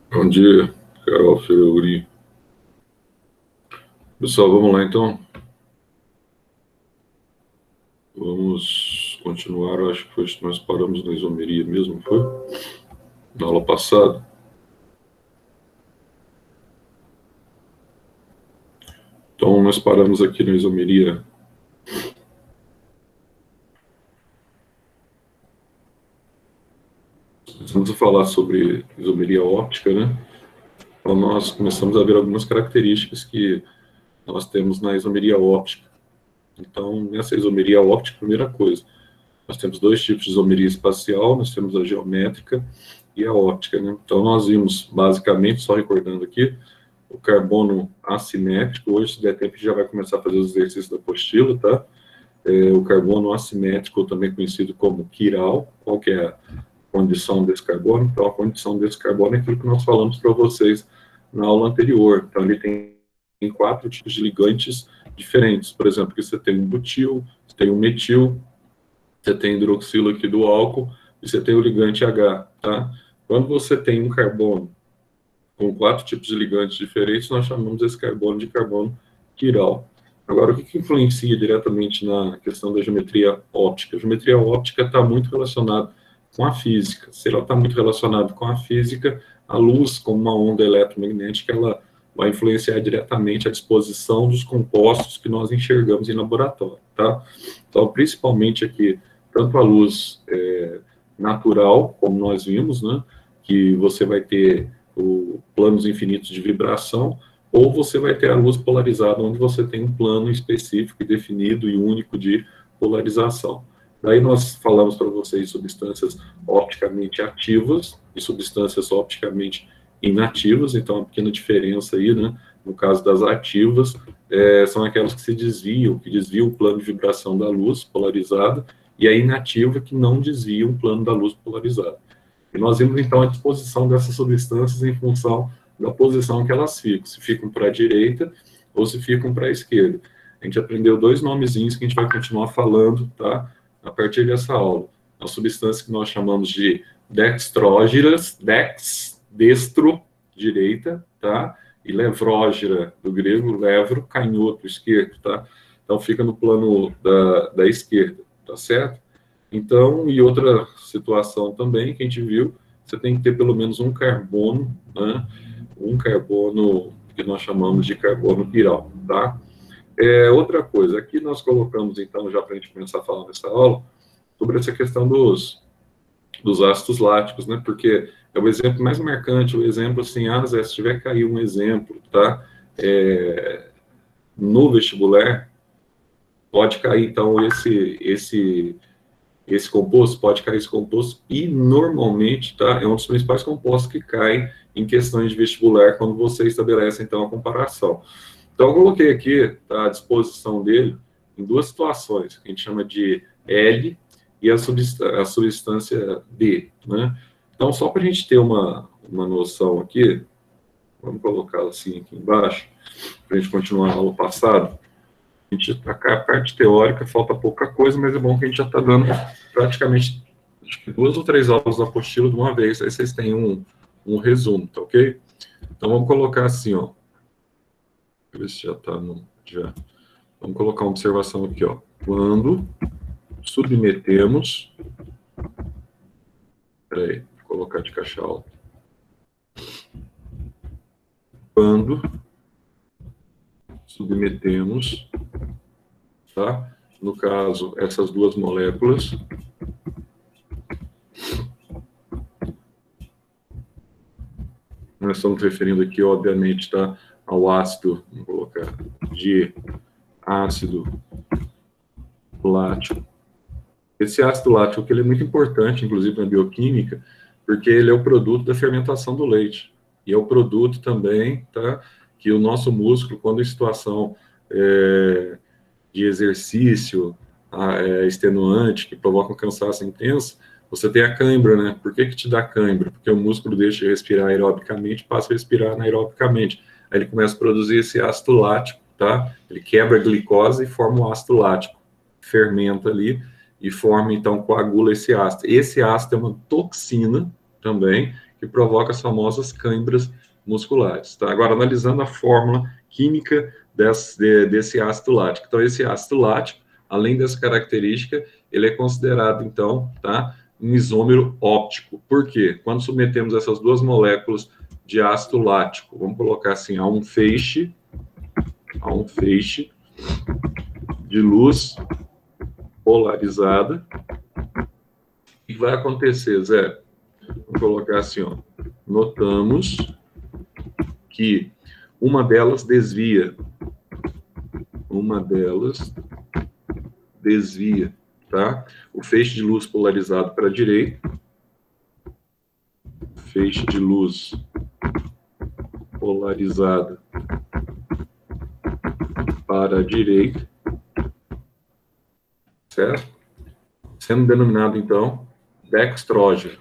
Bom dia, Carol Fiori. Pessoal, vamos lá então. Vamos continuar. Eu acho que hoje nós paramos na isomeria mesmo, foi? Na aula passada. Então, nós paramos aqui na isomeria. Começamos a falar sobre isomeria óptica, né? Então, nós começamos a ver algumas características que nós temos na isomeria óptica. Então, nessa isomeria óptica, primeira coisa, nós temos dois tipos de isomeria espacial, nós temos a geométrica e a óptica, né? Então, nós vimos, basicamente, só recordando aqui, o carbono assimétrico. Hoje, se der tempo, a gente já vai começar a fazer os exercícios da apostila, tá? O carbono assimétrico, também conhecido como quiral. Qual que é a condição desse carbono? Então, a condição desse carbono é aquilo que nós falamos para vocês na aula anterior. Então, ele tem 4 tipos de ligantes diferentes. Por exemplo, aqui você tem um butil, você tem um metil, você tem hidroxilo aqui do álcool e você tem o ligante H, tá? Quando você tem um carbono com 4 tipos de ligantes diferentes, nós chamamos esse carbono de carbono quiral. Agora, o que influencia diretamente na questão da geometria óptica? A geometria óptica está muito relacionada com a física. Se ela está muito relacionada com a física, a luz, como uma onda eletromagnética, ela vai influenciar diretamente a disposição dos compostos que nós enxergamos em laboratório, tá? Então, principalmente aqui, tanto a luz natural, como nós vimos, né, que você vai ter planos infinitos de vibração, ou você vai ter a luz polarizada, onde você tem um plano específico, definido e único de polarização. Daí nós falamos para vocês substâncias opticamente ativas e substâncias opticamente inativas, então uma pequena diferença aí, né? No caso das ativas, são aquelas que desviam o plano de vibração da luz polarizada, e a inativa que não desvia o plano da luz polarizada. E nós vimos, então, a disposição dessas substâncias em função da posição que elas ficam, se ficam para a direita ou se ficam para a esquerda. A gente aprendeu 2 nomezinhos que a gente vai continuar falando, tá? A partir dessa aula. As substâncias que nós chamamos de dextrógeras, destro, direita, tá? E levrógera, do grego, levro, canhoto, esquerdo, tá? Então, fica no plano da esquerda, tá certo? Então, e outra situação também que a gente viu, você tem que ter pelo menos um carbono, né? Um carbono que nós chamamos de carbono quiral, tá? Outra coisa, aqui nós colocamos, então, já para a gente começar a falar nessa aula, sobre essa questão dos ácidos láticos, né? Porque é o exemplo mais marcante, o exemplo assim, Zé, se tiver cair um exemplo, tá? No vestibular, pode cair, então, esse composto, pode cair esse composto, e normalmente, tá, é um dos principais compostos que cai em questões de vestibular quando você estabelece, então, a comparação. Então, eu coloquei aqui, tá, a disposição dele em 2 situações, que a gente chama de L e a substância D, né? Então, só para a gente ter uma noção aqui, vamos colocar assim aqui embaixo, para a gente continuar a aula passada. A gente, a parte teórica falta pouca coisa, mas é bom que a gente já está dando praticamente acho que 2 ou 3 aulas da apostila de uma vez, aí vocês têm um resumo, tá ok? Então vamos colocar assim, ó. Deixa eu ver se já está no. Já. Vamos colocar uma observação aqui, ó. Quando submetemos. Peraí, vou colocar de caixa alta. Quando submetemos, tá? No caso, essas 2 moléculas. Nós estamos referindo aqui, obviamente, tá, ao ácido, vamos colocar, de ácido lático Esse ácido lático, que ele é muito importante, inclusive na bioquímica, porque ele é o produto da fermentação do leite. E é o produto também, tá, que o nosso músculo, quando em situação de exercício extenuante, que provoca um cansaço intenso, você tem a cãibra, né? Por que te dá cãibra? Porque o músculo deixa de respirar aerobicamente, passa a respirar anaerobicamente. Aí ele começa a produzir esse ácido lático, tá? Ele quebra a glicose e forma o ácido lático. Fermenta ali e forma, então, coagula esse ácido. Esse ácido é uma toxina também, que provoca as famosas câimbras musculares, tá? Agora, analisando a fórmula química desse ácido lático. Então, esse ácido lático, além dessa característica, ele é considerado, então, tá, um isômero óptico. Por quê? Quando submetemos essas duas moléculas de ácido lático, vamos colocar assim, a um feixe de luz polarizada, o que vai acontecer, Zé? Vamos colocar assim, ó. Notamos que uma delas desvia, tá? O feixe de luz polarizado para a direita, feixe de luz polarizada para a direita, certo? Sendo denominado, então, dextrógeno.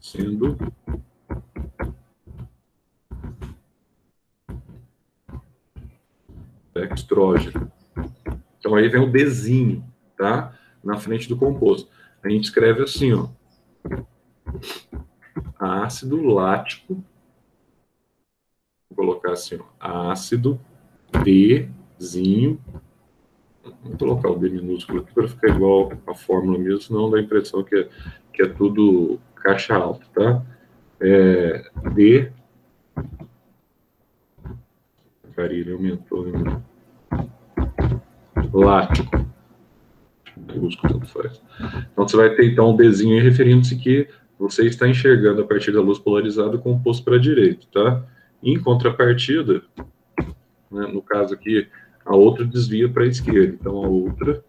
Sendo dextrógeno. Então, aí vem o Dzinho, tá? Na frente do composto. A gente escreve assim, ó. Ácido lático. Vou colocar assim, ó. Ácido Dzinho. Vou colocar o D minúsculo aqui para ficar igual a fórmula mesmo, senão dá a impressão que é tudo caixa alta, tá? D. Carilho aumentou, né? Lático. Tanto faz. Então, você vai ter, então, o Dzinho aí referindo-se que você está enxergando a partir da luz polarizada o composto para a direita, tá? Em contrapartida, né, no caso aqui, a outra desvia para a esquerda. Então, a outra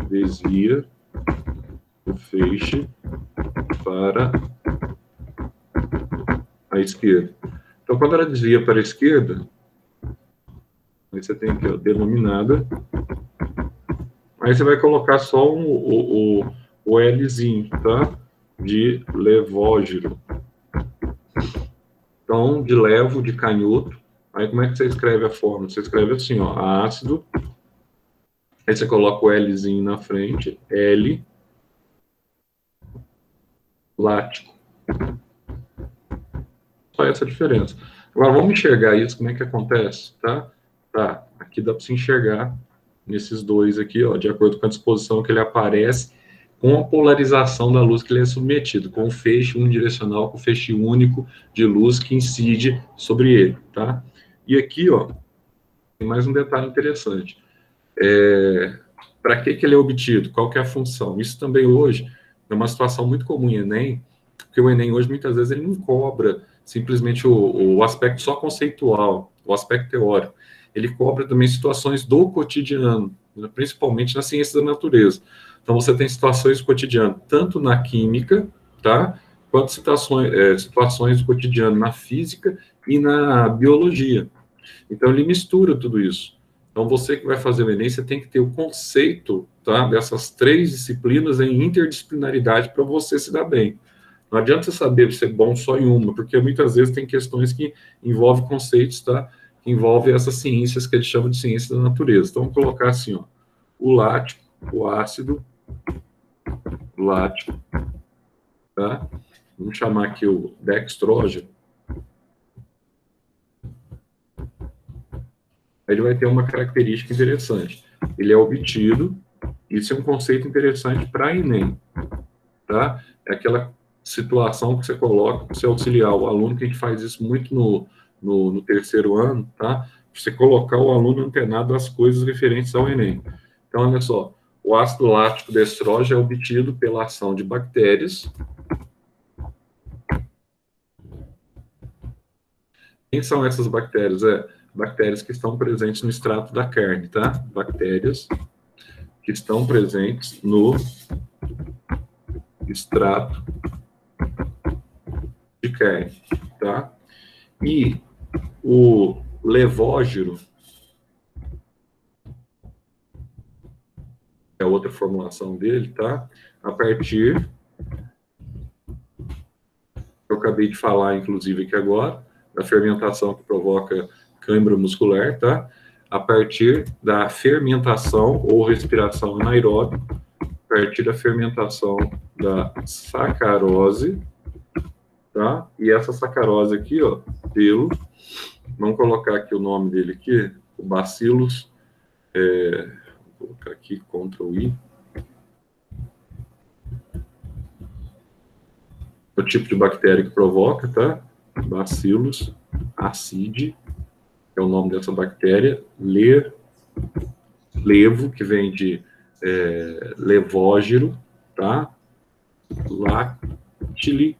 desvia o feixe para a esquerda. Então, quando ela desvia para a esquerda, aí você tem aqui, ó, denominada. Aí você vai colocar só o Lzinho, tá? De levógiro. Então, de levo, de canhoto. Aí como é que você escreve a fórmula? Você escreve assim, ó, ácido. Aí você coloca o Lzinho na frente, L lático. Só essa diferença. Agora, vamos enxergar isso, como é que acontece, tá? Tá, aqui dá para se enxergar nesses dois aqui, ó, de acordo com a disposição que ele aparece, com a polarização da luz que ele é submetido, com o feixe unidirecional, com o feixe único de luz que incide sobre ele, tá? E aqui, ó, tem mais um detalhe interessante. Para que ele é obtido? Qual que é a função? Isso também hoje é uma situação muito comum em Enem, porque o Enem hoje, muitas vezes, ele não cobra simplesmente o aspecto só conceitual, o aspecto teórico. Ele cobra também situações do cotidiano, né, principalmente na ciência da natureza. Então, você tem situações do cotidiano, tanto na química, tá, quanto situações do cotidiano na física e na biologia. Então, ele mistura tudo isso. Então, você que vai fazer o Enem, você tem que ter o conceito, tá, dessas três disciplinas em interdisciplinaridade para você se dar bem. Não adianta você saber ser bom só em uma, porque muitas vezes tem questões que envolvem conceitos, tá, que envolvem essas ciências que eles chamam de ciências da natureza. Então, vamos colocar assim, ó, o lático, o ácido lático, tá? Vamos chamar aqui o dextrógeno. Ele vai ter uma característica interessante. Ele é obtido, isso é um conceito interessante para Enem, tá? É aquela situação que você coloca para você auxiliar o aluno, que a gente faz isso muito no terceiro ano, tá? Você colocar o aluno antenado às coisas referentes ao Enem. Então, olha só, o ácido lático destrógeno é obtido pela ação de bactérias. Quem são essas bactérias? Bactérias que estão presentes no extrato da carne, tá? Bactérias que estão presentes no extrato de carne, tá? E o levógiro é outra formulação dele, tá? A partir, eu acabei de falar, inclusive, aqui agora, da fermentação que provoca cãibra muscular, tá? A partir da fermentação ou respiração anaeróbica, a partir da fermentação da sacarose, tá? E essa sacarose aqui, ó, vamos colocar aqui o nome dele aqui, o Bacillus, vou colocar aqui, Ctrl I. O tipo de bactéria que provoca, tá? Bacillus acide, é o nome dessa bactéria. Levo, que vem de levógiro, tá? Lactiti,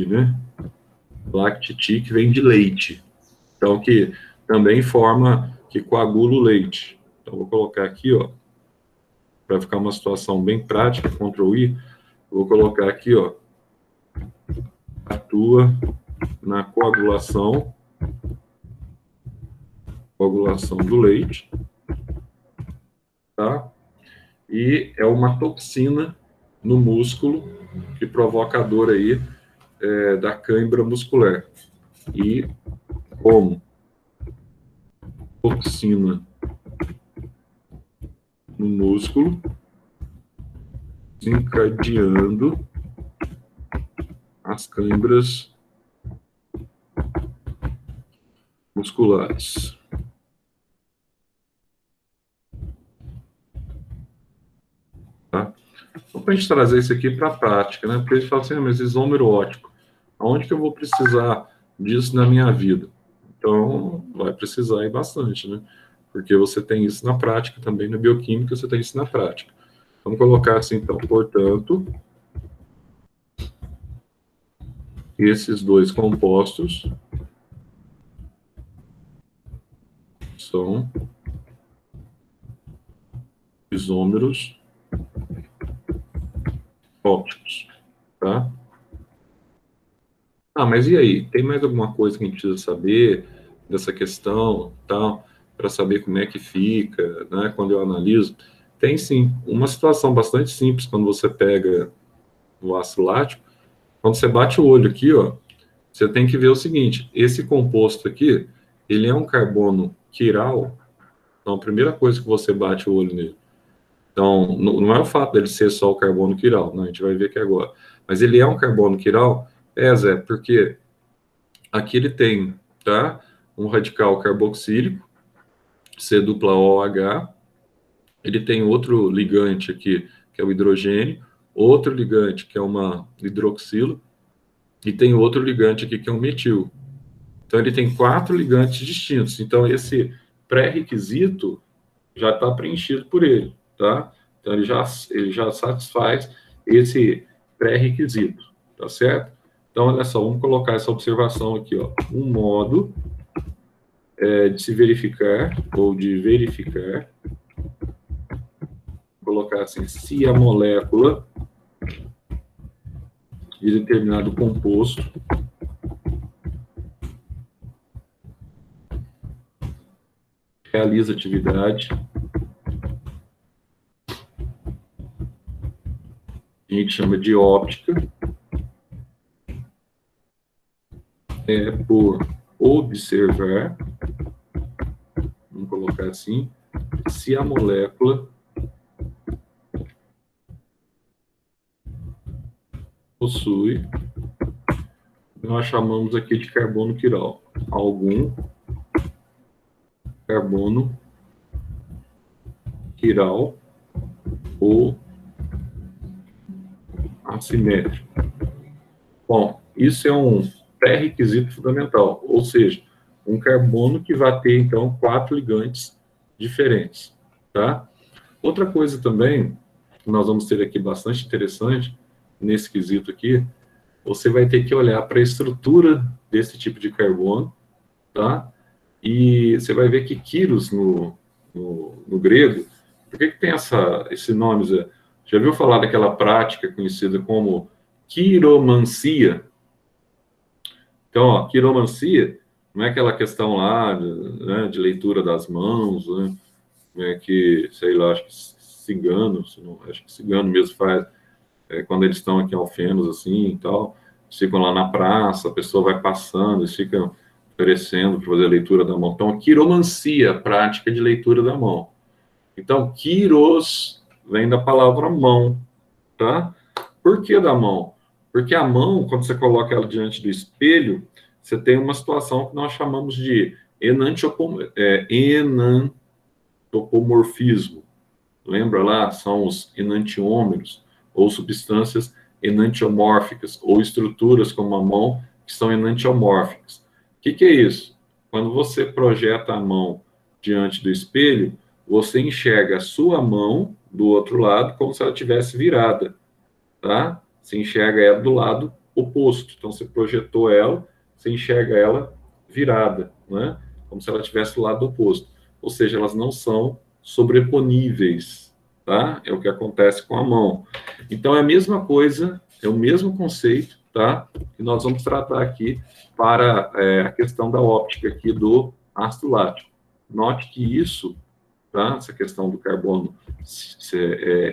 né? Lactiti, que vem de leite. Então, que também que coagula o leite. Então, vou colocar aqui, ó, para ficar uma situação bem prática, Ctrl I, vou colocar aqui, ó, atua na coagulação do leite, tá? E é uma toxina no músculo que provoca a dor aí da cãibra muscular. E como toxina no músculo, desencadeando as cãibras musculares. Tá? Então, para a gente trazer isso aqui para a prática, né? Porque a gente fala assim, mas isômero óptico, aonde que eu vou precisar disso na minha vida? Então, vai precisar aí bastante, né? Porque você tem isso na prática também, na bioquímica você tem isso na prática. Vamos colocar assim, então, portanto, esses dois compostos são isômeros ópticos, tá? Ah, mas e aí? Tem mais alguma coisa que a gente precisa saber dessa questão, tal, para saber como é que fica, né, quando eu analiso? Tem sim. Uma situação bastante simples quando você pega o ácido lático, quando você bate o olho aqui, ó, você tem que ver o seguinte, esse composto aqui, ele é um carbono quiral, então a primeira coisa que você bate o olho nele. Então, não é o fato dele ser só o carbono quiral, né, a gente vai ver aqui agora, mas ele é um carbono quiral, Zé, porque aqui ele tem, tá, um radical carboxílico, C-OH, ele tem outro ligante aqui, que é o hidrogênio, outro ligante, que é uma hidroxilo, e tem outro ligante aqui, que é um metil. Então, ele tem 4 ligantes distintos. Então, esse pré-requisito já está preenchido por ele, tá? Então, ele já satisfaz esse pré-requisito, tá certo? Então, olha só, vamos colocar essa observação aqui, ó. Um modo de se verificar, ou de verificar, vou colocar assim, se a molécula de determinado composto realiza atividade, a gente chama de óptica, por observar, vamos colocar assim, se a molécula possui, nós chamamos aqui de carbono quiral, algum carbono quiral ou assimétrico. Bom, isso é um pré-requisito fundamental, ou seja, um carbono que vai ter, então, 4 ligantes diferentes, tá? Outra coisa também, que nós vamos ter aqui bastante interessante, nesse quesito aqui, você vai ter que olhar para a estrutura desse tipo de carbono, tá? E você vai ver que quilos no grego. Por que tem esse nome, Zé? Já viu falar daquela prática conhecida como quiromancia? Então, ó, quiromancia não é aquela questão lá, né, de leitura das mãos, né, que, sei lá, acho que cigano, acho que cigano mesmo faz, quando eles estão aqui em Alfenas, assim, e tal, ficam lá na praça, a pessoa vai passando, eles ficam oferecendo para fazer a leitura da mão. Então, a quiromancia, prática de leitura da mão. Então, quiros vem da palavra mão, tá? Por que da mão? Porque a mão, quando você coloca ela diante do espelho, você tem uma situação que nós chamamos de enantopomorfismo. Lembra lá? São os enantiômeros, ou substâncias enantiomórficas, ou estruturas como a mão, que são enantiomórficas. O que é isso? Quando você projeta a mão diante do espelho, você enxerga a sua mão do outro lado como se ela estivesse virada, tá? Você enxerga ela do lado oposto. Então, você projetou ela, você enxerga ela virada, né? Como se ela estivesse do lado oposto. Ou seja, elas não são sobreponíveis, tá? É o que acontece com a mão. Então, é a mesma coisa, é o mesmo conceito, tá? Que nós vamos tratar aqui para a questão da óptica aqui do ácido lático. Note que isso, tá? Essa questão do carbono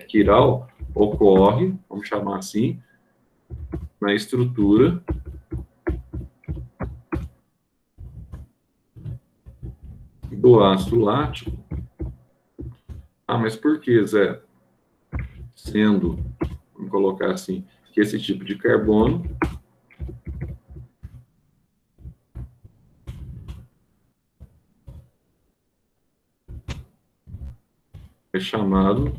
quiral ocorre, vamos chamar assim, na estrutura do ácido lático. Ah, mas por que, Zé? Sendo, vamos colocar assim, que esse tipo de carbono é chamado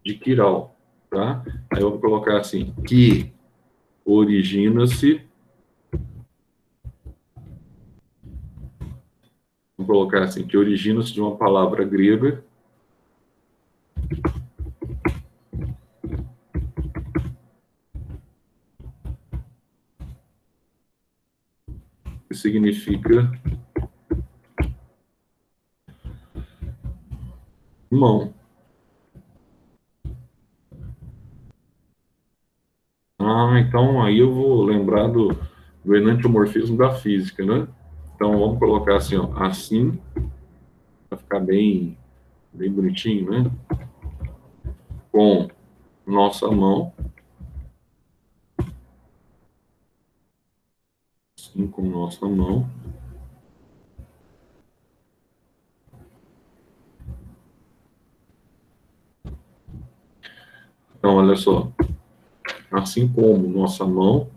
de quiral, tá? Aí eu vou colocar assim, que origina-se, vamos colocar assim, que origina-se de uma palavra grega que significa mão. Ah, então aí eu vou lembrar do enantiomorfismo da física, né? Então vamos colocar assim, ó, assim, para ficar bem bonitinho, né? Com nossa mão, assim com nossa mão. Então, olha só, assim como nossa mão,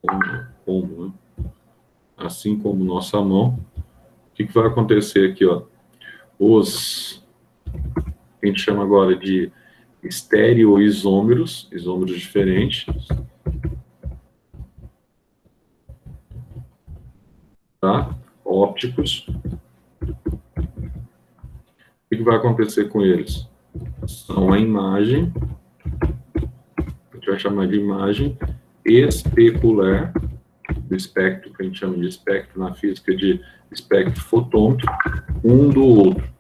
né? Assim como nossa mão, o que vai acontecer aqui, ó? Que a gente chama agora de estereoisômeros, isômeros diferentes, tá? Ópticos. O que vai acontecer com eles? São a imagem, a gente vai chamar de imagem especular, do espectro, que a gente chama de espectro na física, de espectro fotônico, um do outro,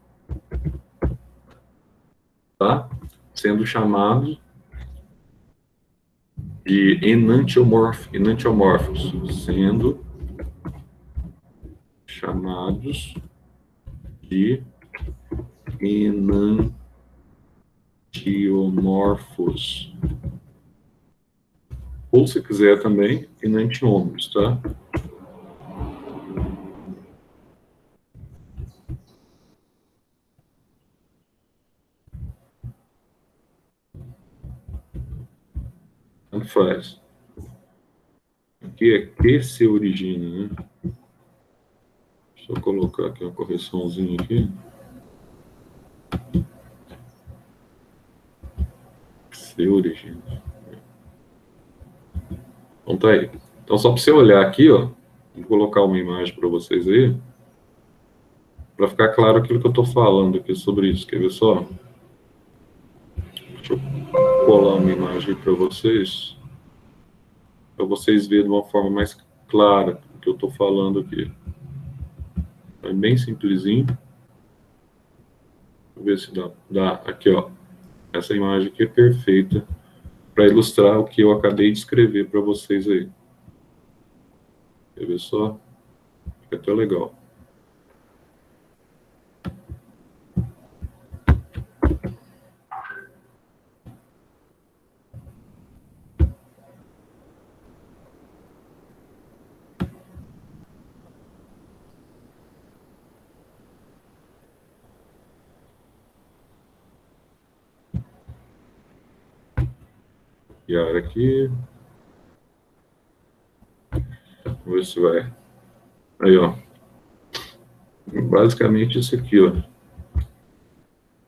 tá? Sendo chamados de enantiomórficos, sendo chamados de enantiomorfos. Ou, se quiser também, enantiômeros, tá? Tanto faz. Aqui é que se origina, né? Deixa eu colocar aqui uma correçãozinha aqui. Se origina. Então tá aí. Então só para você olhar aqui, ó, vou colocar uma imagem para vocês aí, para ficar claro aquilo que eu estou falando aqui sobre isso. Quer ver só? Deixa eu colar uma imagem para vocês verem de uma forma mais clara o que eu estou falando aqui. É bem simplesinho. Vou ver se dá. Aqui, ó. Essa imagem aqui é perfeita para ilustrar o que eu acabei de escrever para vocês aí. Quer ver só? Fica até legal. E a área aqui. Vamos ver se vai. Aí, ó. Basicamente isso aqui, ó.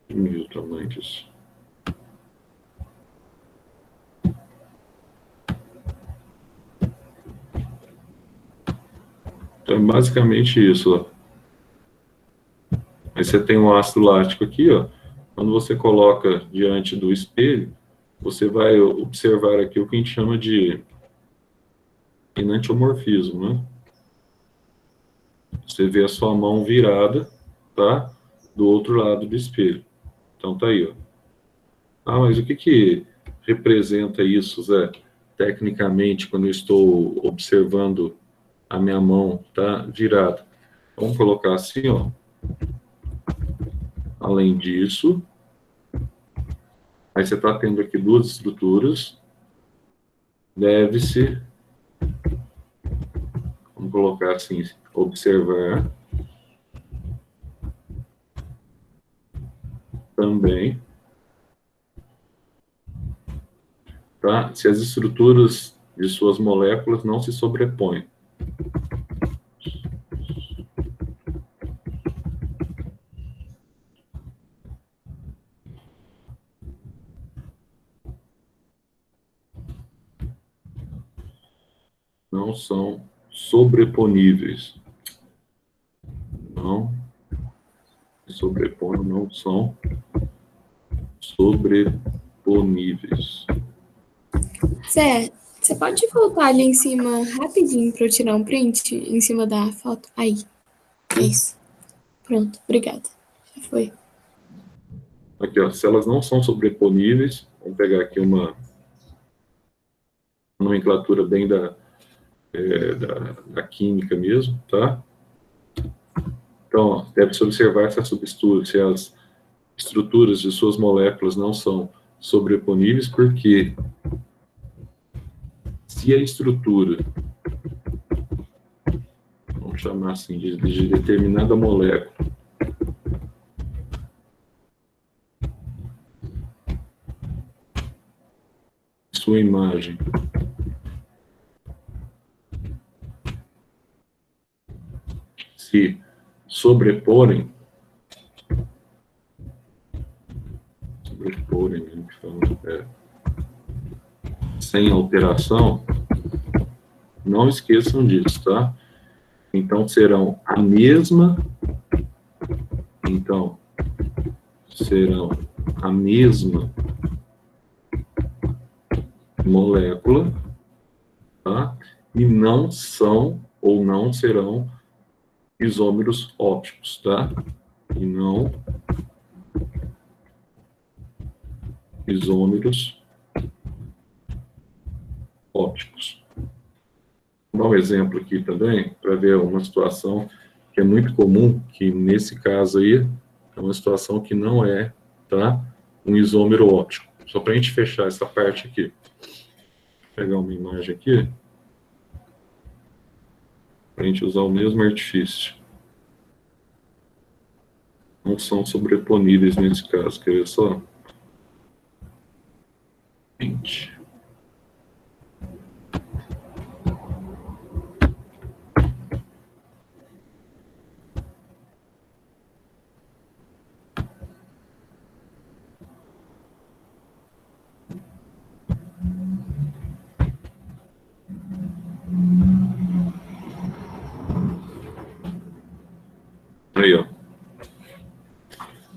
Diminuir o tamanho disso. Então, é basicamente isso, ó. Aí você tem um ácido lático aqui, ó. Quando você coloca diante do espelho, você vai observar aqui o que a gente chama de enantiomorfismo, né? Você vê a sua mão virada, tá? Do outro lado do espelho. Então tá aí, ó. Ah, mas o que representa isso, Zé? Tecnicamente, quando eu estou observando a minha mão, tá? Virada. Vamos colocar assim, ó. Além disso, aí você está tendo aqui duas estruturas. Deve-se, vamos colocar assim, observar também, tá? Se as estruturas de suas moléculas não se sobrepõem. Não são sobreponíveis. Não se sobrepõem, não são sobreponíveis. Zé, você pode voltar ali em cima rapidinho para eu tirar um print em cima da foto? Aí. É isso. Pronto, obrigada. Já foi. Aqui, ó, se elas não são sobreponíveis, vamos pegar aqui uma nomenclatura bem da química mesmo, tá? Então, deve-se observar se as estruturas de suas moléculas não são sobreponíveis, porque se a estrutura, vamos chamar assim, de determinada molécula, sua imagem se sobreporem, sem alteração, não esqueçam disso, tá? Então, serão a mesma molécula, tá? E não são ou não serão isômeros ópticos, tá? E não isômeros ópticos. Vou dar um exemplo aqui também, para ver uma situação que é muito comum, que nesse caso aí, é uma situação que não é, tá? Um isômero óptico. Só para a gente fechar essa parte aqui. Vou pegar uma imagem aqui, para a gente usar o mesmo artifício. Não são sobreponíveis nesse caso, quer ver só? Gente. Aí, ó.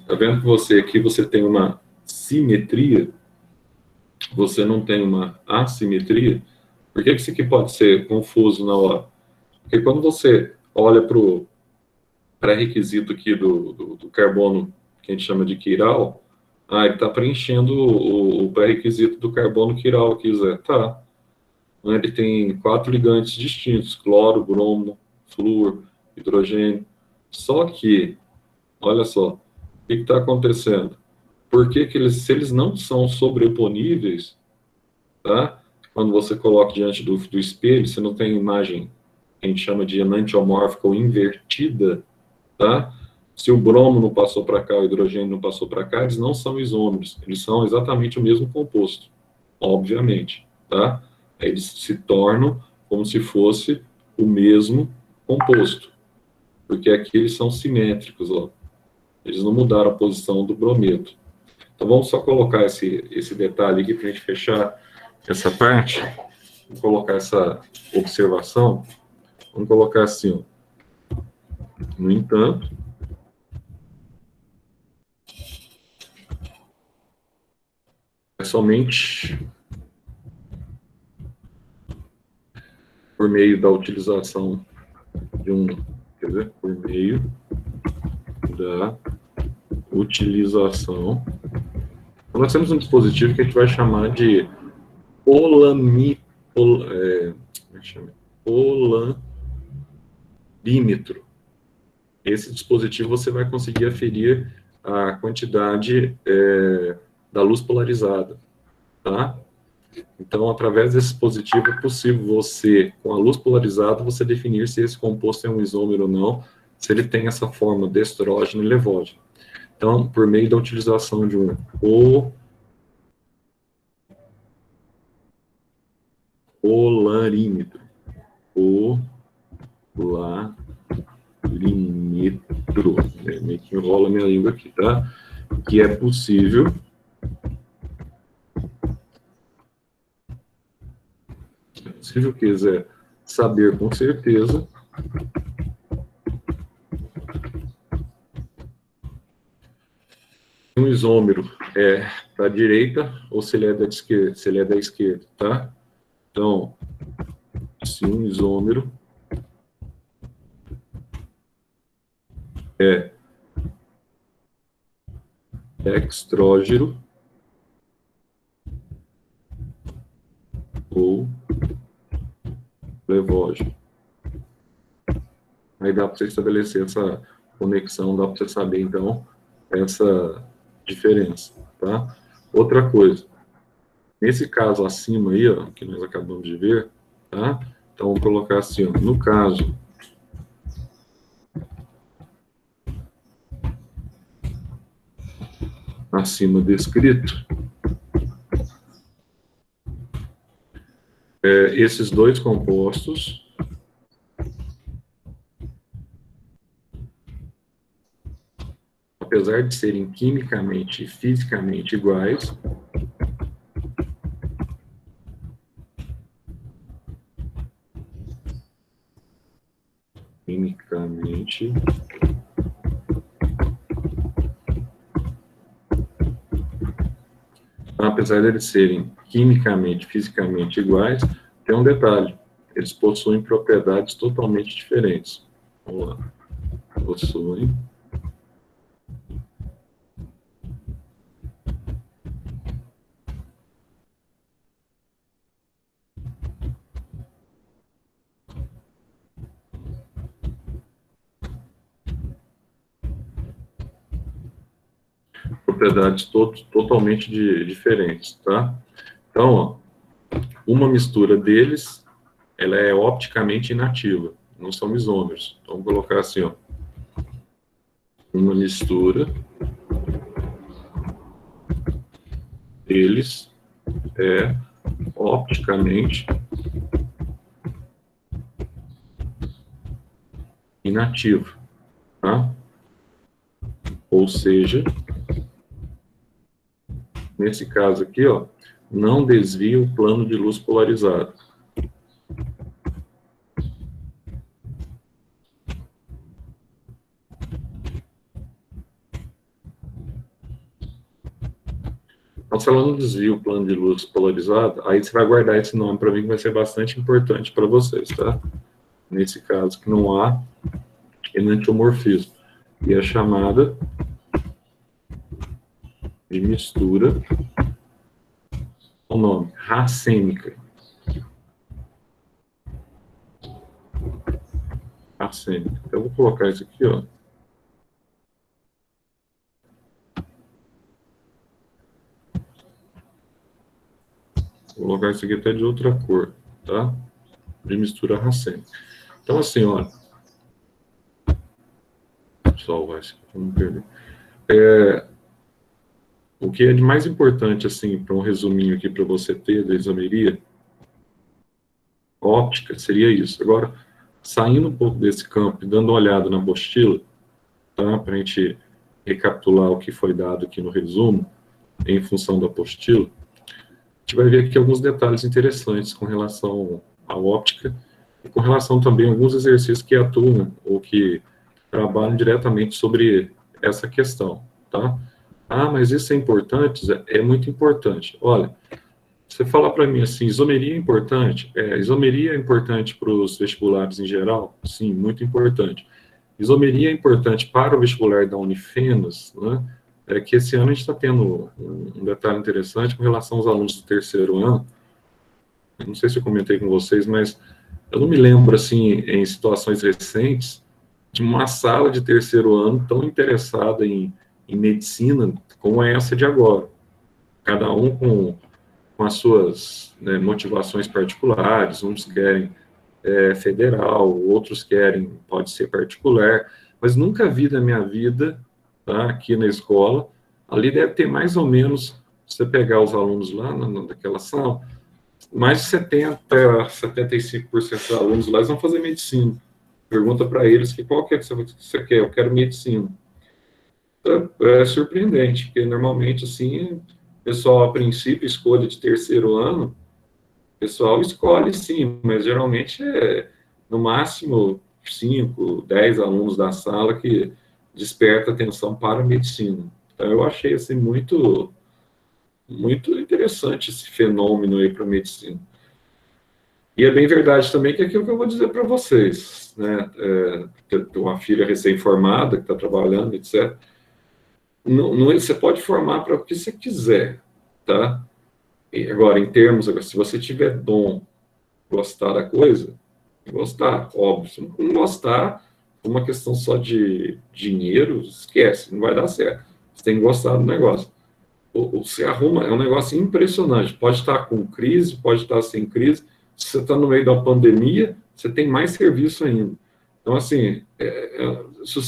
Tá vendo que você aqui você tem uma simetria, você não tem uma assimetria? Por que isso aqui pode ser confuso na hora? Porque quando você olha para o pré-requisito aqui do carbono, que a gente chama de quiral, ele está preenchendo o pré-requisito do carbono quiral aqui, Zé. Tá. Ele tem 4 ligantes distintos, cloro, bromo, flúor, hidrogênio. Só que, olha só, o que está acontecendo? Por que se eles não são sobreponíveis, tá? Quando você coloca diante do espelho, você não tem imagem que a gente chama de enantiomórfica ou invertida, tá? Se o bromo não passou para cá, o hidrogênio não passou para cá, eles não são isômeros, eles são exatamente o mesmo composto, obviamente, tá? Eles se tornam como se fosse o mesmo composto, porque aqui eles são simétricos, ó. Eles não mudaram a posição do brometo. Então, vamos só colocar esse detalhe aqui para a gente fechar essa parte. Vou colocar essa observação. Vamos colocar assim, ó. No entanto, é somente por meio da utilização de por meio da utilização. Então, nós temos um dispositivo que a gente vai chamar de polarímetro. Esse dispositivo você vai conseguir aferir a quantidade da luz polarizada, tá? Então, através desse dispositivo é possível você, com a luz polarizada, você definir se esse composto é um isômero ou não, se ele tem essa forma de estrógeno e levógeno. Então, por meio da utilização de um polarímetro, meio que enrola minha língua aqui, tá? Que é possível quiser saber com certeza um isômero da direita ou se ele é da esquerda, tá? Então, se um isômero é dextrógeno ou levógeno. Aí dá para você estabelecer essa conexão, dá para você saber, então, essa diferença, tá? Outra coisa, nesse caso acima aí, ó, que nós acabamos de ver, tá? Então, vamos colocar assim, ó, no caso acima descrito, esses dois compostos apesar de serem quimicamente e fisicamente iguais, apesar de eles serem quimicamente, fisicamente iguais, tem um detalhe, eles possuem propriedades totalmente diferentes. Vamos lá. Possuem propriedades totalmente diferentes, tá? Então, ó, uma mistura deles, ela é opticamente inativa, não são isômeros. Então, vamos colocar assim, ó, uma mistura deles é opticamente inativa, tá? Ou seja, nesse caso aqui, ó, não desvia o plano de luz polarizado. Então, se ela não desvia o plano de luz polarizado, aí você vai guardar esse nome para mim, que vai ser bastante importante para vocês, tá? nesse caso, que não há enantiomorfismo, e é chamada de mistura, o nome, racêmica. Racêmica. Então, eu vou colocar isso aqui, ó. Vou colocar isso aqui até de outra cor, tá? De mistura racêmica. Então, assim, ó. Pessoal, vai se não perder. O que é de mais importante, assim, para um resuminho aqui para você ter da isomeria óptica, seria isso. Agora, saindo um pouco desse campo e dando uma olhada na apostila, tá? Para a gente recapitular o que foi dado aqui no resumo, em função da apostila, a gente vai ver aqui alguns detalhes interessantes com relação à óptica e com relação também a alguns exercícios que atuam ou que trabalham diretamente sobre essa questão, tá? Ah, mas isso é importante? É muito importante. Olha, você falar para mim assim, isomeria é importante? Isomeria é importante para os vestibulares em geral? Sim, muito importante. Isomeria é importante para o vestibular da Unifenas, né? Que esse ano a gente está tendo um detalhe interessante com relação aos alunos do terceiro ano. Eu não sei se eu comentei com vocês, mas eu não me lembro, assim, em situações recentes, de uma sala de terceiro ano tão interessada em medicina como é essa de agora. Cada um com as suas, né, motivações particulares, uns querem federal, outros querem, pode ser particular, mas nunca vi na minha vida, tá, aqui na escola, ali deve ter mais ou menos, se você pegar os alunos lá naquela sala, mais de 75% dos alunos lá, eles vão fazer medicina. Pergunta para eles qual que é que você quer, eu quero medicina. É surpreendente, porque normalmente, assim, o pessoal, a princípio, escolha de terceiro ano, o pessoal escolhe sim, mas geralmente no máximo 5, 10 alunos da sala que desperta atenção para a medicina. Então, eu achei assim, muito, muito interessante esse fenômeno aí para a medicina. E é bem verdade também que é aquilo que eu vou dizer para vocês, né? Eu tenho uma filha recém-formada que está trabalhando, etc. Você pode formar para o que você quiser, tá? E agora, em termos, se você tiver dom, gostar da coisa, gostar, óbvio. Se não gostar, por uma questão só de dinheiro, esquece, não vai dar certo. Você tem que gostar do negócio. Você arruma, é um negócio impressionante. Pode estar com crise, pode estar sem crise. Se você está no meio da pandemia, você tem mais serviço ainda. Então, assim, se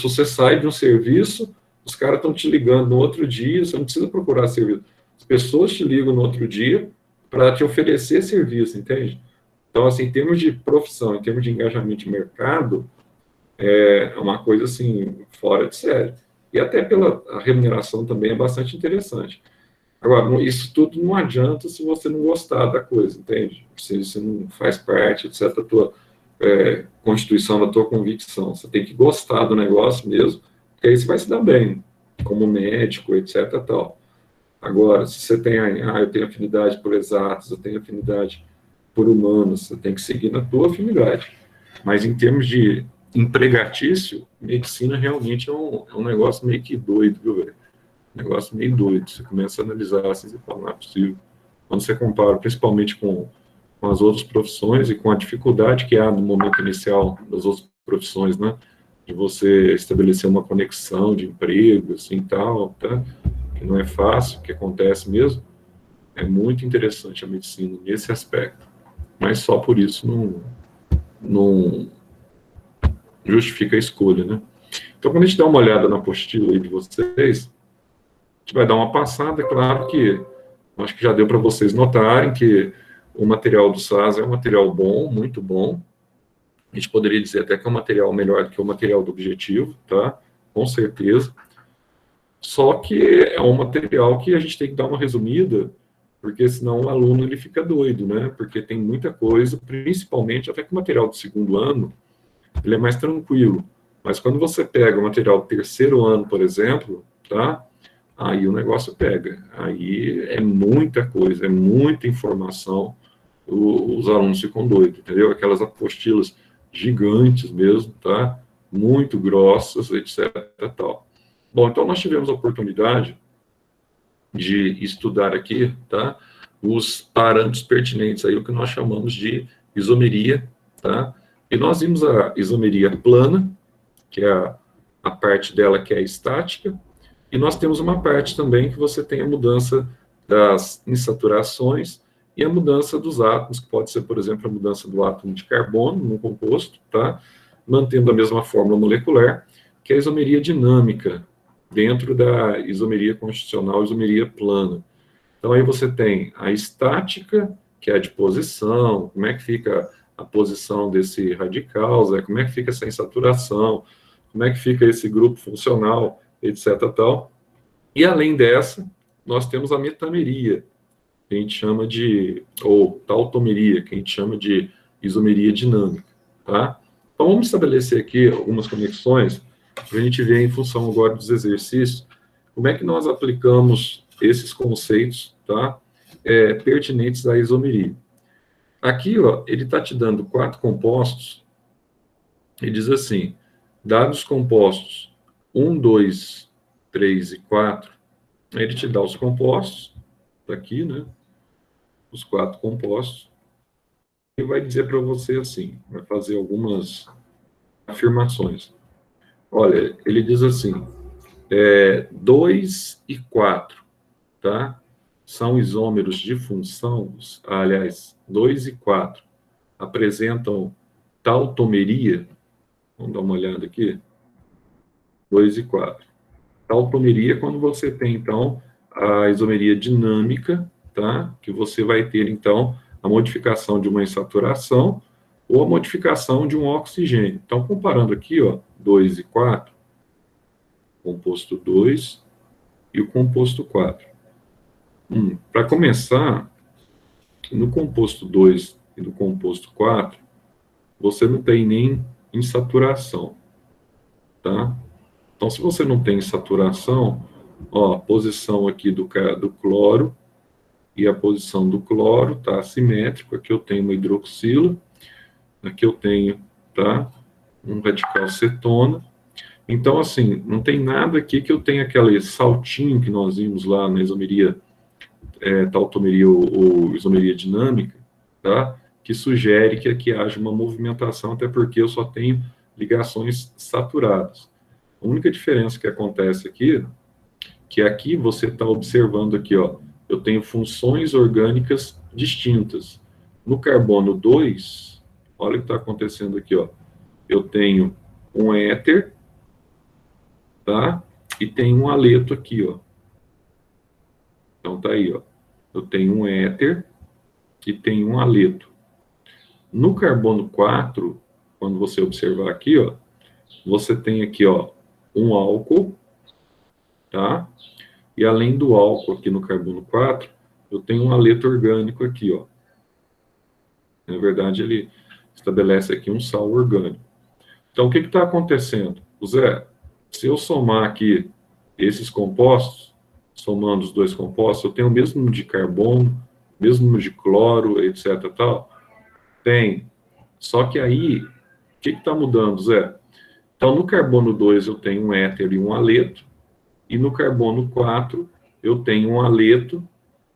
você sai de um serviço, os caras estão te ligando no outro dia, você não precisa procurar serviço. As pessoas te ligam no outro dia para te oferecer serviço, entende? Então, assim, em termos de profissão, em termos de engajamento de mercado, é uma coisa, assim, fora de série. E até a remuneração também é bastante interessante. Agora, isso tudo não adianta se você não gostar da coisa, entende? Se você não faz parte, etc., da tua constituição, da tua convicção. Você tem que gostar do negócio mesmo, porque aí você vai se dar bem, como médico, etc., tal. Agora, se você tem, eu tenho afinidade por exatos, eu tenho afinidade por humanos, você tem que seguir na tua afinidade. Mas em termos de empregatício, medicina realmente é um negócio meio que doido, viu, velho? Um negócio meio doido. Você começa a analisar assim, você fala, não é possível. Quando você compara, principalmente com as outras profissões e com a dificuldade que há no momento inicial das outras profissões, né? De você estabelecer uma conexão de emprego, assim, tal, tá? Que não é fácil, que acontece mesmo. É muito interessante a medicina nesse aspecto. Mas só por isso não justifica a escolha, né? Então, quando a gente dá uma olhada na apostila aí de vocês, a gente vai dar uma passada, é claro que acho que já deu para vocês notarem que o material do SAS é um material bom, muito bom. A gente poderia dizer até que é um material melhor do que o material do Objetivo, tá? Com certeza. Só que é um material que a gente tem que dar uma resumida, porque senão o aluno ele fica doido, né? Porque tem muita coisa, principalmente até que o material do segundo ano, ele é mais tranquilo. Mas quando você pega o material do terceiro ano, por exemplo, tá? Aí o negócio pega. Aí é muita coisa, é muita informação. Os alunos ficam doidos, entendeu? Aquelas apostilas gigantes mesmo, tá? Muito grossas, etc. Tal. Bom, então nós tivemos a oportunidade de estudar aqui, tá? Os parâmetros pertinentes aí, o que nós chamamos de isomeria, tá? E nós vimos a isomeria plana, que é a parte dela que é estática, e nós temos uma parte também que você tem a mudança das insaturações e a mudança dos átomos, que pode ser, por exemplo, a mudança do átomo de carbono no composto, tá? Mantendo a mesma fórmula molecular, que é a isomeria dinâmica, dentro da isomeria constitucional, isomeria plana. Então, aí você tem a estática, que é a de posição, como é que fica a posição desse radical, como é que fica essa insaturação, como é que fica esse grupo funcional, etc. Tal. E, além dessa, nós temos a metameria, que a gente chama de, ou tautomeria, que a gente chama de isomeria dinâmica, tá? Então, vamos estabelecer aqui algumas conexões, para a gente ver, em função agora dos exercícios, como é que nós aplicamos esses conceitos, tá? Pertinentes à isomeria. Aqui, ó, ele está te dando 4 compostos, e diz assim, dados compostos 1, 2, 3 e 4, ele te dá os compostos, tá aqui, né? Os 4 compostos, e vai dizer para você assim, vai fazer algumas afirmações. Olha, ele diz assim, 2 e 4, tá? São isômeros de função, aliás, 2 e 4 apresentam tautomeria, vamos dar uma olhada aqui, 2 e 4. Tautomeria é quando você tem, então, a isomeria dinâmica, tá? Que você vai ter, então, a modificação de uma insaturação ou a modificação de um oxigênio. Então, comparando aqui, ó, 2 e 4, composto 2 e o composto 4. Para começar, no composto 2 e no composto 4, você não tem nem insaturação, tá? Então, se você não tem insaturação, ó, a posição aqui do cloro e a posição do cloro tá assimétrico. Aqui eu tenho uma hidroxila, aqui eu tenho, tá, um radical cetona. Então, assim, não tem nada aqui que eu tenha aquele saltinho que nós vimos lá na isomeria, tautomeria ou isomeria dinâmica, tá? Que sugere que aqui haja uma movimentação, até porque eu só tenho ligações saturadas. A única diferença que acontece aqui, que aqui você está observando aqui, ó, eu tenho funções orgânicas distintas. No carbono 2, olha o que está acontecendo aqui, ó. Eu tenho um éter, tá? E tem um haleto aqui, ó. Então tá aí, ó. Eu tenho um éter e tenho um haleto. No carbono 4, quando você observar aqui, ó, você tem aqui, ó, um álcool, tá? E além do álcool aqui no carbono 4, eu tenho um haleto orgânico aqui, ó. Na verdade, ele estabelece aqui um sal orgânico. Então, o que está acontecendo? Zé, se eu somar aqui esses compostos, somando os dois compostos, eu tenho o mesmo número de carbono, mesmo número de cloro, etc. Tal. Tem. Só que aí, o que está mudando, Zé? Então, no carbono 2 eu tenho um éter e um haleto, e no carbono 4 eu tenho um haleto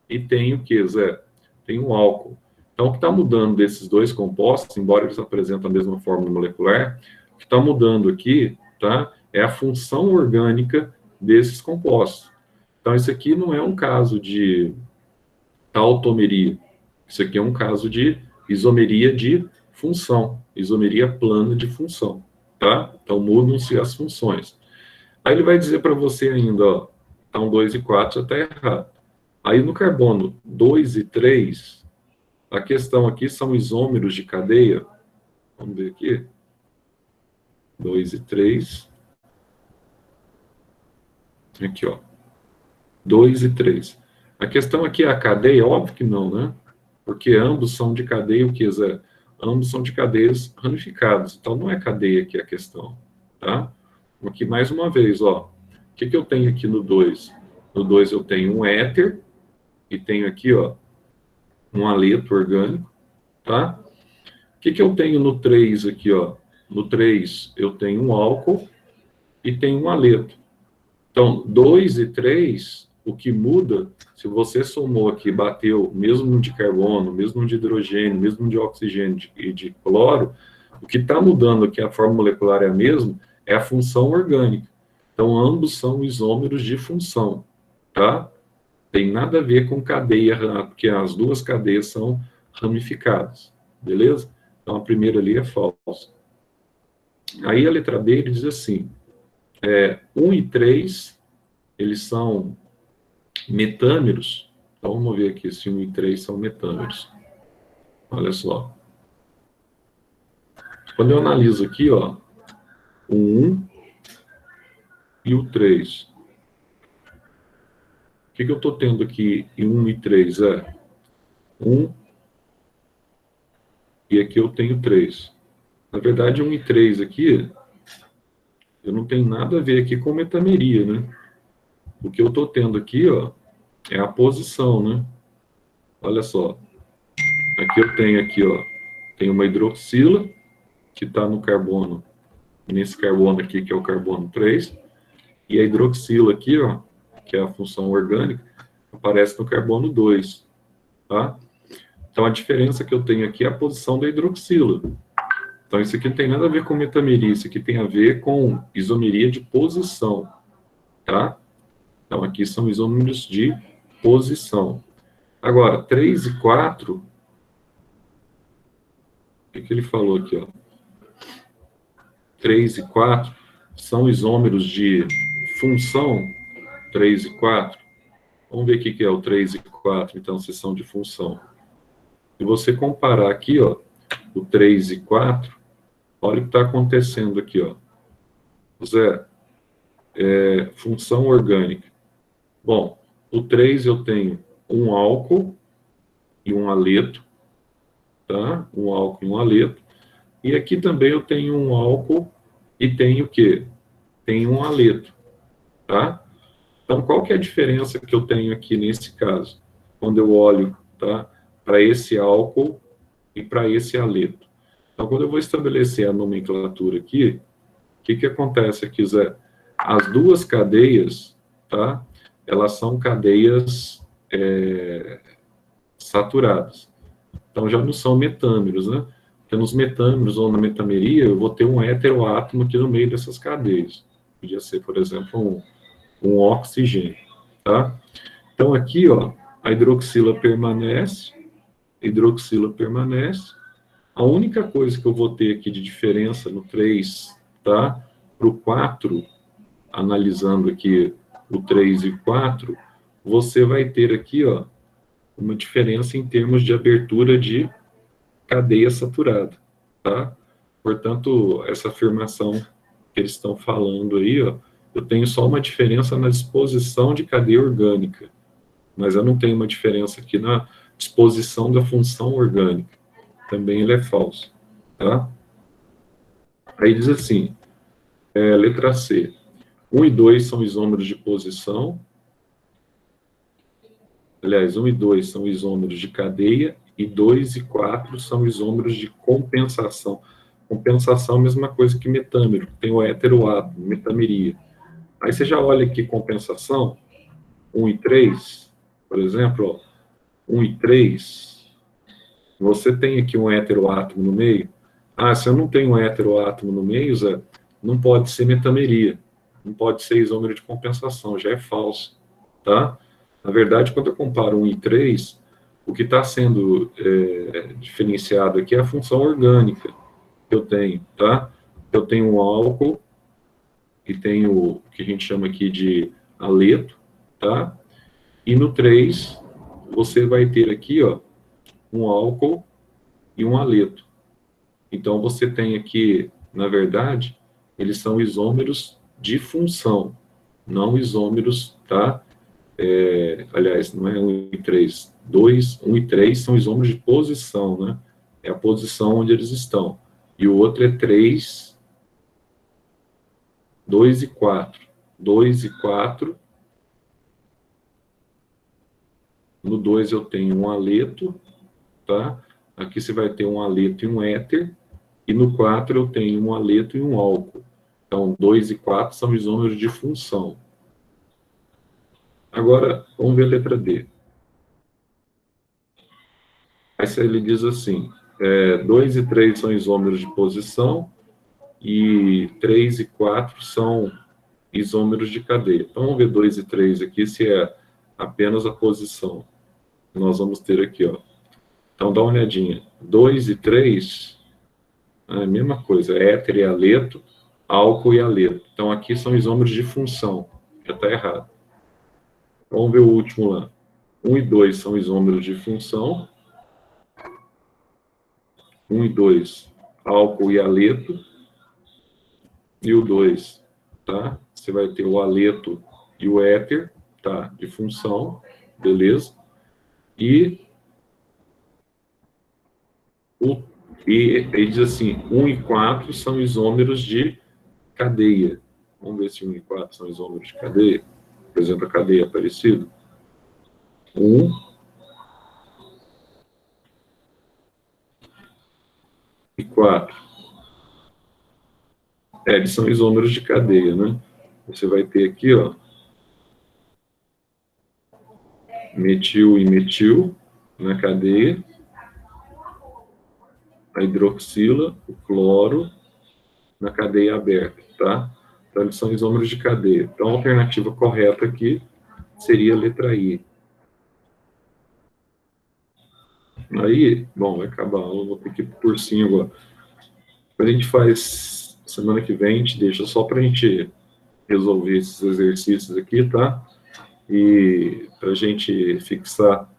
e tenho o que, Zé? Tenho um álcool. Então, o que está mudando desses dois compostos, embora eles apresentem a mesma fórmula molecular, o que está mudando aqui, tá, é a função orgânica desses compostos. Então, isso aqui não é um caso de tautomeria. Isso aqui é um caso de isomeria de função, isomeria plana de função, tá? Então, mudam-se as funções. Aí ele vai dizer para você ainda, ó, então 2 e 4 já está errado. Aí no carbono 2 e 3, a questão aqui são isômeros de cadeia. Vamos ver aqui. 2 e 3. Aqui, ó. 2 e 3. A questão aqui é a cadeia? Óbvio que não, né? Porque ambos são de cadeia, o que, Zé? Ambos são de cadeias ramificadas. Então, não é cadeia aqui a questão, tá? Aqui, mais uma vez, ó. O que eu tenho aqui no 2? No 2 eu tenho um éter e tenho aqui, ó, um haleto orgânico, tá? O que eu tenho no 3 aqui, ó? No 3 eu tenho um álcool e tenho um haleto. Então, 2 e 3, o que muda, se você somou aqui, bateu mesmo de carbono, mesmo de hidrogênio, mesmo de oxigênio e de cloro, o que está mudando aqui, a forma molecular é a mesma, é a função orgânica. Então, ambos são isômeros de função, tá? Tem nada a ver com cadeia, porque as duas cadeias são ramificadas, beleza? Então, a primeira ali é falsa. Aí, a letra B, ele diz assim, 1 e 3, eles são metâmeros. Então, vamos ver aqui se 1 e 3 são metâmeros. Olha só. Quando eu analiso aqui, ó, o 1 e o 3. O que eu estou tendo aqui em 1 e 3? 1 e aqui eu tenho 3. Na verdade, 1 e 3 aqui, eu não tenho nada a ver aqui com metameria, né? O que eu estou tendo aqui, ó, é a posição, né? Olha só. Aqui eu tenho aqui, ó, tem uma hidroxila, que está no carbono, nesse carbono aqui, que é o carbono 3, e a hidroxila aqui, ó, que é a função orgânica, aparece no carbono 2, tá? Então, a diferença que eu tenho aqui é a posição da hidroxila. Então, isso aqui não tem nada a ver com metameria, isso aqui tem a ver com isomeria de posição, tá? Então, aqui são isômeros de posição. Agora, 3 e 4, o que ele falou aqui, ó? 3 e 4 são isômeros de função, 3 e 4. Vamos ver o que é o 3 e 4, então, se são de função. Se você comparar aqui, ó, o 3 e 4, olha o que está acontecendo aqui, ó. Zé, função orgânica. Bom, o 3 eu tenho um álcool e um haleto, tá? Um álcool e um haleto. E aqui também eu tenho um álcool e tenho o quê? Tenho um haleto, tá? Então, qual que é a diferença que eu tenho aqui nesse caso? Quando eu olho, tá? Para esse álcool e para esse haleto. Então, quando eu vou estabelecer a nomenclatura aqui, o que acontece aqui, Zé? As duas cadeias, tá? Elas são cadeias saturadas. Então, já não são metâmeros, né? Porque nos metâmeros ou na metameria, eu vou ter um heteroátomo aqui no meio dessas cadeias. Podia ser, por exemplo, um oxigênio, tá? Então, aqui, ó, a hidroxila permanece. A única coisa que eu vou ter aqui de diferença no 3, tá? Para o 4, analisando aqui o 3 e 4, você vai ter aqui, ó, uma diferença em termos de abertura de cadeia saturada, tá? Portanto, essa afirmação que eles estão falando aí, ó, eu tenho só uma diferença na disposição de cadeia orgânica, mas eu não tenho uma diferença aqui na disposição da função orgânica. Também ele é falso, tá? Aí diz assim, letra C, 1 e 2 são isômeros de posição, aliás, 1 e 2 são isômeros de cadeia, e 2 e 4 são isômeros de compensação. Compensação é a mesma coisa que metâmero, tem o heteroátomo, metameria. Aí você já olha aqui compensação, 1 e 3, por exemplo, ó, 1 e 3, você tem aqui um heteroátomo no meio. Ah, se eu não tenho um heteroátomo no meio, Zé, não pode ser metameria, não pode ser isômero de compensação, já é falso, tá? Na verdade, quando eu comparo 1 e 3, o que está sendo diferenciado aqui é a função orgânica que eu tenho, tá? Eu tenho um álcool e tenho o que a gente chama aqui de haleto, tá? E no 3, você vai ter aqui, ó, um álcool e um haleto. Então, você tem aqui, na verdade, eles são isômeros de função, não isômeros, tá? Aliás, não é 1 e 3, 1 e 3 são isômeros de posição, né? É a posição onde eles estão. E o outro é 3, 2 e 4. 2 e 4. No 2 eu tenho um haleto, tá? Aqui você vai ter um haleto e um éter, e no 4 eu tenho um haleto e um álcool. Então, 2 e 4 são isômeros de função. Agora, vamos ver a letra D. Aí ele diz assim, 2 e 3 são isômeros de posição, e 3 e 4 são isômeros de cadeia. Então, vamos ver 2 e 3 aqui, se é apenas a posição. Nós vamos ter aqui, ó. Então, dá uma olhadinha. 2 e 3, é a mesma coisa, éter e haleto, álcool e haleto. Então, aqui são isômeros de função. Já está errado. Vamos ver o último lá. 1 e 2 são isômeros de função. 1 e 2, álcool e haleto. E o 2, tá? Você vai ter o haleto e o éter, tá? De função, beleza? E ele diz assim, 1 e 4 são isômeros de cadeia. Vamos ver se 1 e 4 são isômeros de cadeia. Por exemplo, a cadeia é parecida. 1 e 4. Eles são isômeros de cadeia, né? Você vai ter aqui, ó, metil e metil na cadeia, a hidroxila, o cloro na cadeia aberta, tá? Então, eles são isômeros de cadeia. Então, a alternativa correta aqui seria a letra I. Aí, bom, vai acabar a aula, vou ter que ir pro cursinho agora. A gente faz, semana que vem, a gente deixa só para a gente resolver esses exercícios aqui, tá? E para a gente fixar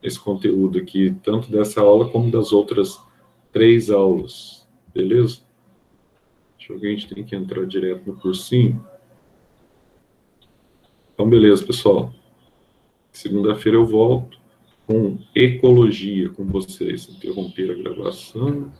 esse conteúdo aqui, tanto dessa aula como das outras 3 aulas, beleza? Deixa eu ver, a gente tem que entrar direto no cursinho. Então, beleza, pessoal. Segunda-feira eu volto com ecologia com vocês. Interromper a gravação.